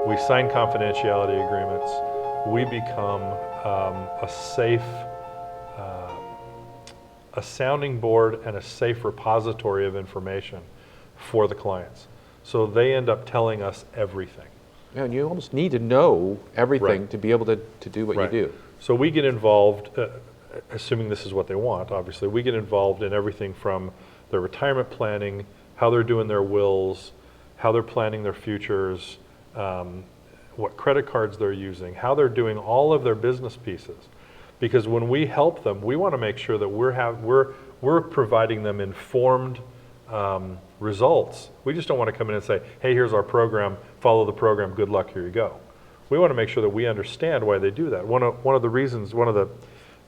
We sign confidentiality agreements. We become a sounding board and a safe repository of information for the clients. So they end up telling us everything. Yeah, and you almost need to know everything Right. to be able to do what Right. you do. So we get involved, assuming this is what they want, obviously, we get involved in everything from their retirement planning, how they're doing their wills, how they're planning their futures, what credit cards they're using, how they're doing all of their business pieces. Because when we help them, we want to make sure that we're providing them informed results. We just don't want to come in and say, hey, here's our program, follow the program, good luck, here you go. We want to make sure that we understand why they do that. One of the reasons, one of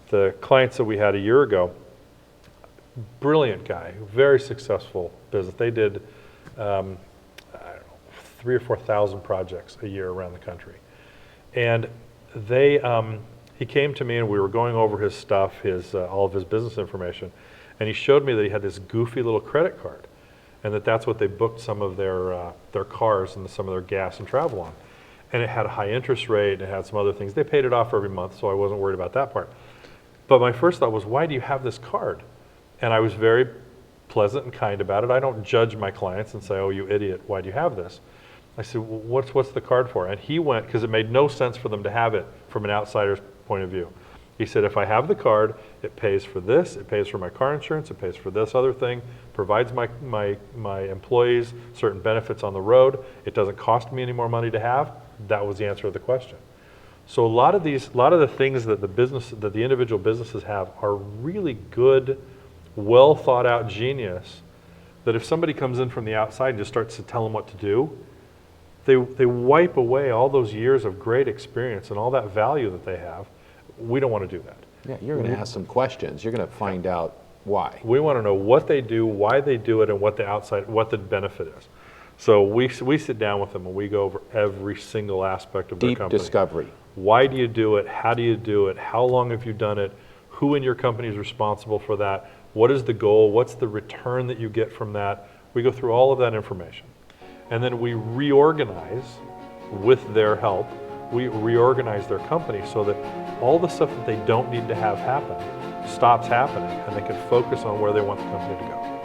the clients that we had a year ago, brilliant guy, very successful business. They did, I don't know, 3,000 or 4,000 projects a year around the country. And he came to me and we were going over his stuff, all of his business information, and he showed me that he had this goofy little credit card, and that's what they booked some of their cars and some of their gas and travel on. And it had a high interest rate, and it had some other things. They paid it off every month, so I wasn't worried about that part. But my first thought was, why do you have this card? And I was very pleasant and kind about it. I don't judge my clients and say, oh, you idiot, why do you have this? I said, well, what's the card for? And he went, because it made no sense for them to have it from an outsider's point of view. He said, if I have the card, it pays for this, it pays for my car insurance, it pays for this other thing, provides my employees certain benefits on the road, it doesn't cost me any more money to have. That was the answer to the question. So a lot of the things that the individual businesses have are really good, well thought out genius, that if somebody comes in from the outside and just starts to tell them what to do, they wipe away all those years of great experience and all that value that they have. We don't want to do that. Yeah, you're going to ask some questions. You're going to find out why. We want to know what they do, why they do it, and what the benefit is. So we sit down with them and we go over every single aspect of their company. Deep discovery. Why do you do it? How do you do it? How long have you done it? Who in your company is responsible for that? What is the goal? What's the return that you get from that? We go through all of that information. And then we reorganize with their help. We reorganize their company so that all the stuff that they don't need to have happen stops happening, and they can focus on where they want the company to go.